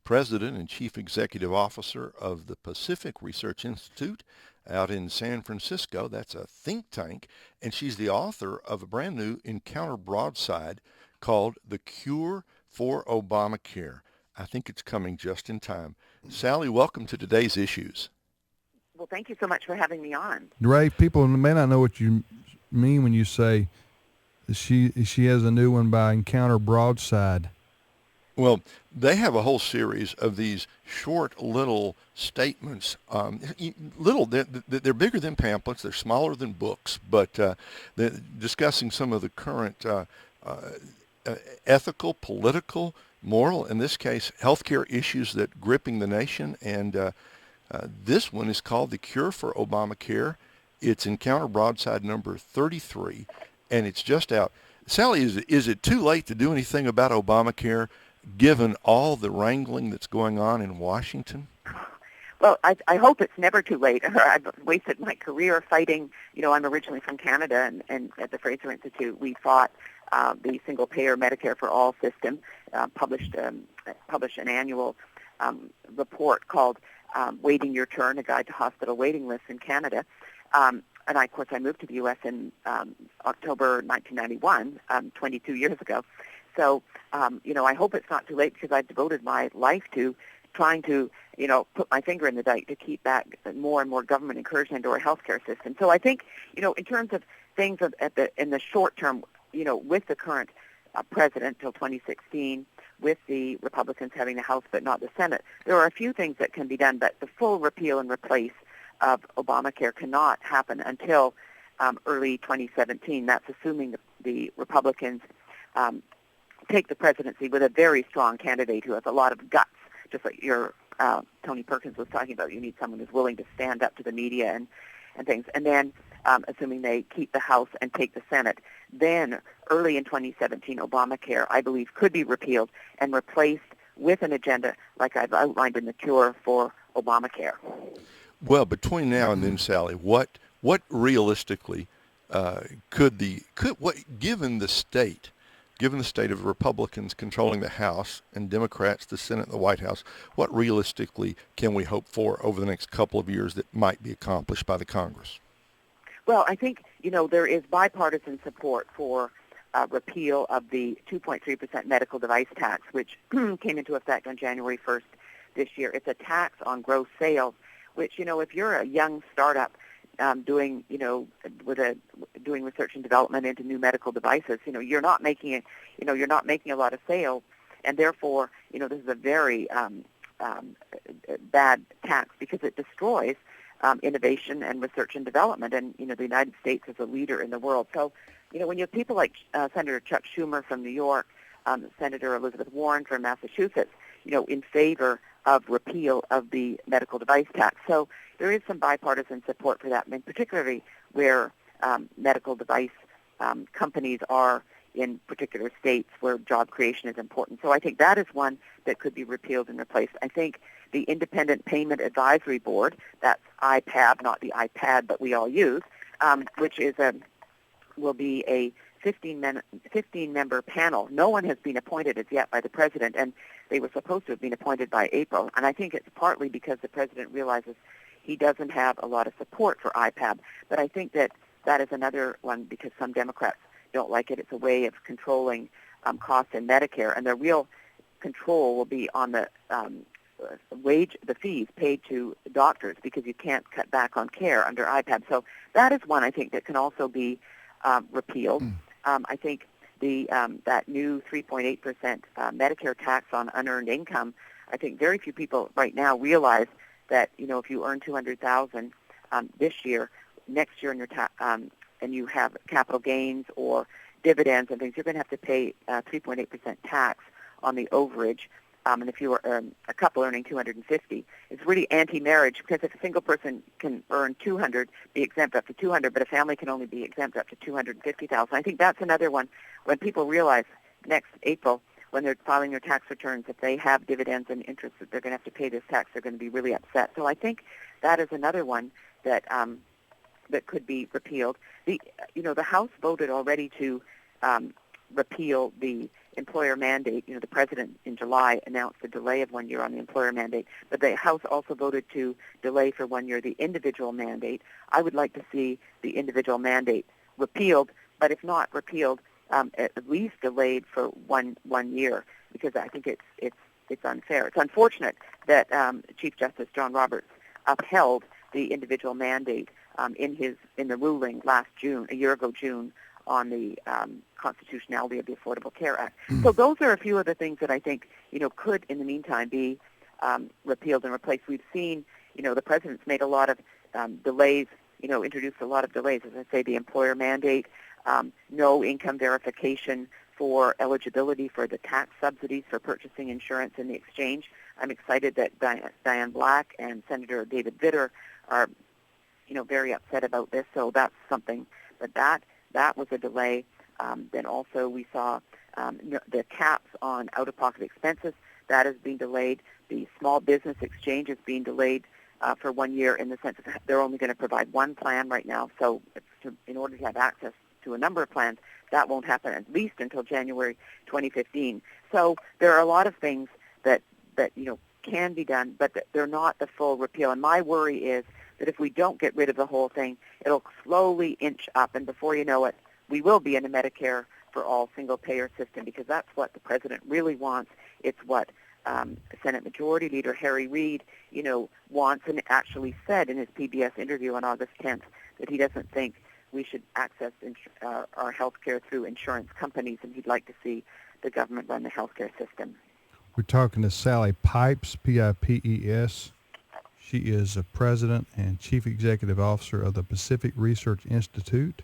President and Chief Executive Officer of the Pacific Research Institute out in San Francisco. That's a think tank. And she's the author of a brand new encounter broadside called The Cure for Obamacare. I think it's coming just in time. Sally, welcome to today's Issues. Well, thank you so much for having me on. Ray, people may not know what you mean when you say she has a new one by Encounter Broadside. Well, they have a whole series of these short little statements. They're bigger than pamphlets. They're smaller than books, but they're discussing some of the current ethical, political, moral, in this case, healthcare issues that gripping the nation. And this one is called The Cure for Obamacare. It's Encounter Broadside number 33, and it's just out. Sally, is it too late to do anything about Obamacare, given all the wrangling that's going on in Washington? Well, I hope it's never too late. I've wasted my career fighting. I'm originally from Canada, and at the Fraser Institute, we fought the single-payer Medicare for All system, published an annual report called Waiting Your Turn, A Guide to Hospital Waiting Lists in Canada. And of course, I moved to the U.S. in October 1991, 22 years ago. So, I hope it's not too late because I've devoted my life to trying to, put my finger in the dike to keep back more and more government encouragement into our healthcare system. So I think, in terms of things in the short term, with the current president till 2016, with the Republicans having the House but not the Senate, there are a few things that can be done, but the full repeal and replace of Obamacare cannot happen until early 2017. That's assuming the Republicans take the presidency with a very strong candidate who has a lot of guts, just like your Tony Perkins was talking about. You need someone who's willing to stand up to the media and things. And then, assuming they keep the House and take the Senate, then early in 2017, Obamacare, I believe, could be repealed and replaced with an agenda like I've outlined in The Cure for Obamacare. Well, between now and then, Sally, what realistically given the state of Republicans controlling the House and Democrats the Senate and the White House, what realistically can we hope for over the next couple of years that might be accomplished by the Congress? Well, I think, there is bipartisan support for repeal of the 2.3% medical device tax, which came into effect on January 1st this year. It's a tax on gross sales, which, if you're a young startup doing research and development into new medical devices, you're not making a lot of sales, and therefore, this is a very bad tax because it destroys innovation and research and development. And, the United States is a leader in the world. So, when you have people like Senator Chuck Schumer from New York, Senator Elizabeth Warren from Massachusetts, in favor of repeal of the medical device tax. So there is some bipartisan support for that, and particularly where medical device companies are in particular states where job creation is important. So I think that is one that could be repealed and replaced. I think the Independent Payment Advisory Board, that's IPAB, not the iPad that we all use, which is will be a 15-member panel. No one has been appointed as yet by the president, and they were supposed to have been appointed by April. And I think it's partly because the president realizes he doesn't have a lot of support for IPAB. But I think that is another one because some Democrats don't like it. It's a way of controlling costs in Medicare, and the real control will be on the fees paid to doctors because you can't cut back on care under IPAB. So that is one I think that can also be repealed. I think that new 3.8% Medicare tax on unearned income, I think very few people right now realize that, if you earn $200,000 this year, next year in your and you have capital gains or dividends and things, you're going to have to pay 3.8% tax on the overage. And if you are a couple earning $250, it's really anti-marriage because if a single person can earn $200, be exempt up to $200, but a family can only be exempt up to $250,000. I think that's another one when people realize next April when they're filing their tax returns, if they have dividends and interest that they're going to have to pay this tax, they're going to be really upset. So I think that is another one that that could be repealed. The House voted already to repeal the employer mandate. The president in July announced a delay of 1 year on the employer mandate, but the House also voted to delay for 1 year the individual mandate. I would like to see the individual mandate repealed, but if not repealed, at least delayed for one year, because I think it's unfair. It's unfortunate that Chief Justice John Roberts upheld the individual mandate in the ruling last June, a year ago June, on the constitutionality of the Affordable Care Act. So those are a few of the things that I think could, in the meantime, be repealed and replaced. We've seen, the president's made a lot of delays, introduced a lot of delays. As I say, the employer mandate, no income verification for eligibility for the tax subsidies for purchasing insurance in the exchange. I'm excited that Diane Black and Senator David Vitter are, very upset about this. So that's something. But that was a delay. Then also we saw the caps on out-of-pocket expenses. That is being delayed. The small business exchange is being delayed for 1 year, in the sense that they're only going to provide one plan right now. So in order to have access to a number of plans, that won't happen at least until January 2015. So there are a lot of things that can be done, but they're not the full repeal. And my worry is that if we don't get rid of the whole thing, it'll slowly inch up, and before you know it, we will be in a Medicare for all single-payer system, because that's what the president really wants. It's what Senate Majority Leader Harry Reid, wants, and actually said in his PBS interview on August 10th that he doesn't think we should access our health care through insurance companies, and he'd like to see the government run the health care system. We're talking to Sally Pipes, Pipes. She is a president and chief executive officer of the Pacific Research Institute.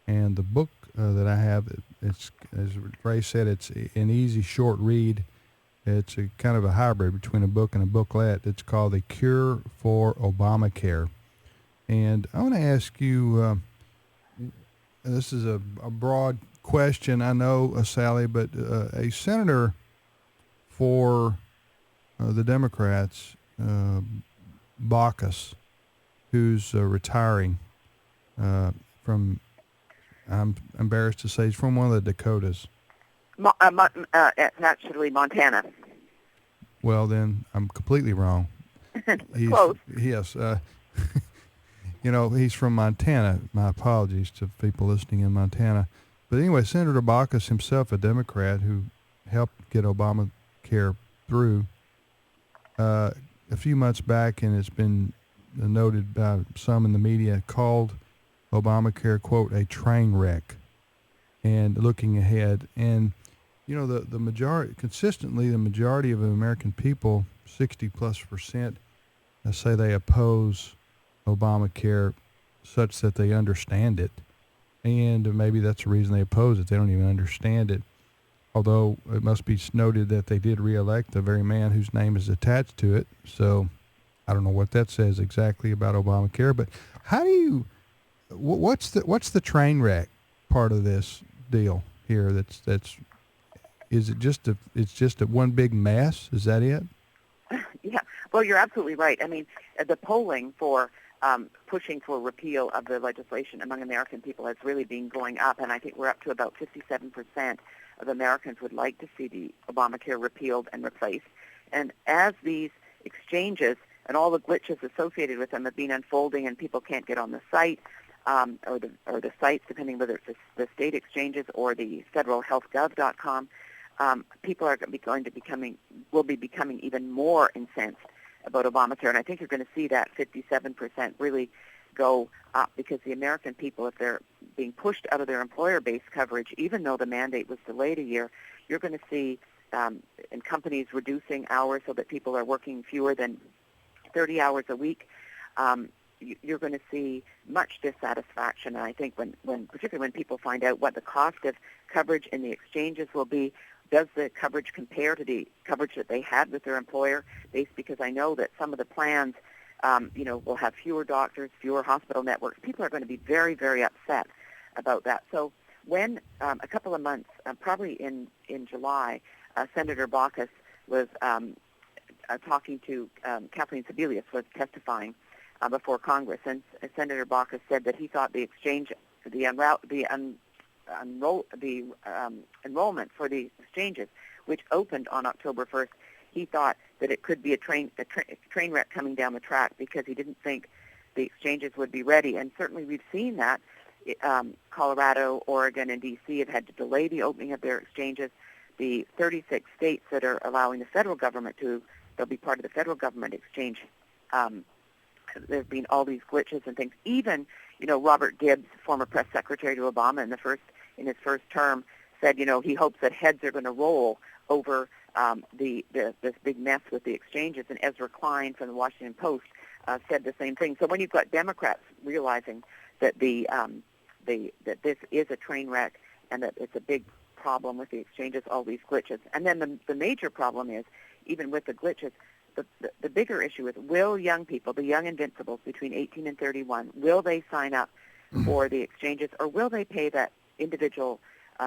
And the book that I have, it's, as Ray said, it's an easy, short read. It's a kind of a hybrid between a book and a booklet. It's called The Cure for Obamacare. And I want to ask you, this is a broad question, I know, Sally, but a senator for the Democrats, Baucus, who's retiring from, I'm embarrassed to say, he's from one of the Dakotas. It's actually Montana. Well, then I'm completely wrong. Close. Yes. He's from Montana. My apologies to people listening in Montana. But anyway, Senator Baucus himself, a Democrat who helped get Obamacare through a few months back, and it's been noted by some in the media, called Obamacare, quote, a train wreck, and looking ahead. And, the majority, consistently, the majority of the American people, 60+%, say they oppose Obamacare such that they understand it. And maybe that's the reason they oppose it. They don't even understand it. Although it must be noted that they did reelect the very man whose name is attached to it. So I don't know what that says exactly about Obamacare. But how do you, what's the train wreck part of this deal here? Is it just it's just a one big mess? Is that it? Yeah. Well, you're absolutely right. I mean, the polling for pushing for repeal of the legislation among American people has really been going up, and I think we're up to about 57% of Americans would like to see the Obamacare repealed and replaced. And as these exchanges and all the glitches associated with them have been unfolding, and people can't get on the site or the sites, depending whether it's the state exchanges or the federalhealthgov.com, people will be becoming even more incensed about Obamacare, and I think you're going to see that 57% really go up, because the American people, if they're being pushed out of their employer-based coverage, even though the mandate was delayed a year, you're going to see in companies reducing hours so that people are working fewer than 30 hours a week. You're going to see much dissatisfaction, and I think particularly when people find out what the cost of coverage in the exchanges will be, does the coverage compare to the coverage that they had with their employer? Because I know that some of the plans, will have fewer doctors, fewer hospital networks. People are going to be very, very upset about that. So when a couple of months, probably in July, Senator Baucus was talking to Kathleen Sebelius, was testifying before Congress, and Senator Baucus said that he thought the exchange, the enrollment for the exchanges, which opened on October 1st, he thought that it could be a train wreck coming down the track because he didn't think the exchanges would be ready. And certainly we've seen that. Colorado, Oregon, and D.C. have had to delay the opening of their exchanges. The 36 states that are allowing the federal government they'll be part of the federal government exchange. There's been all these glitches and things. Even, Robert Gibbs, former press secretary to Obama in his first term, said, he hopes that heads are going to roll over this big mess with the exchanges. And Ezra Klein from the Washington Post said the same thing. So when you've got Democrats realizing that that this is a train wreck and that it's a big problem with the exchanges, all these glitches, and then the major problem is, even with the glitches, the bigger issue is, will young people, the young invincibles between 18 and 31, will they sign up for the exchanges, or will they pay that individual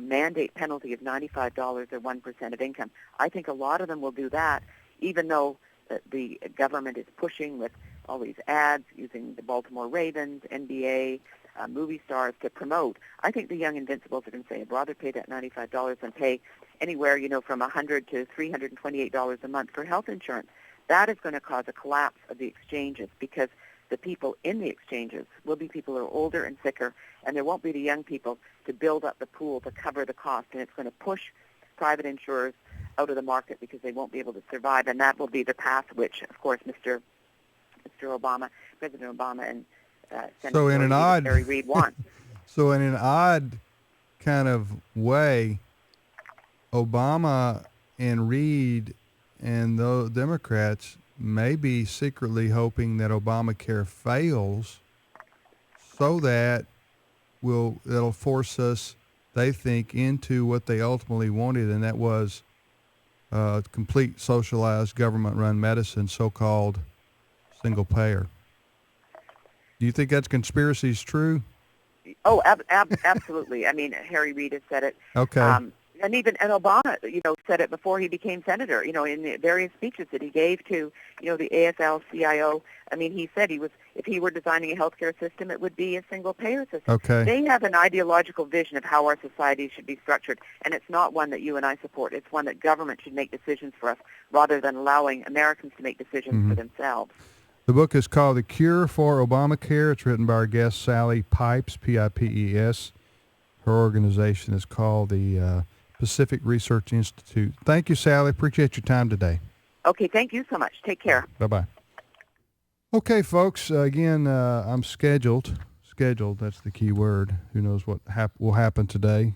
mandate penalty of $95 or 1% of income? I think a lot of them will do that, even though the government is pushing with all these ads using the Baltimore Ravens, NBA, movie stars to promote. I think the young invincibles are going to say, I'd rather pay that $95 than pay anywhere, from $100 to $328 a month for health insurance. That is going to cause a collapse of the exchanges because the people in the exchanges will be people who are older and sicker, and there won't be the young people to build up the pool to cover the cost, and it's going to push private insurers out of the market because they won't be able to survive, and that will be the path which, of course, President Obama, and Senator Harry Reid want. So in an odd kind of way, Obama and Reid and the Democrats may be secretly hoping that Obamacare fails so that it'll force us, they think, into what they ultimately wanted, and that was complete socialized government-run medicine, so-called single payer. Do you think that conspiracy is true? Oh, absolutely. I mean, Harry Reid has said it. Okay. And Obama, said it before he became senator, in the various speeches that he gave to, the AFL-CIO. I mean, he said if he were designing a healthcare system, it would be a single-payer system. Okay. They have an ideological vision of how our society should be structured, and it's not one that you and I support. It's one that government should make decisions for us rather than allowing Americans to make decisions for themselves. The book is called The Cure for Obamacare. It's written by our guest, Sally Pipes, Pipes. Her organization is called the Pacific Research Institute. Thank you, Sally. Appreciate your time today. Okay, thank you so much. Take care. Bye-bye. Okay, folks, again, I'm scheduled, that's the key word. Who knows what will happen today.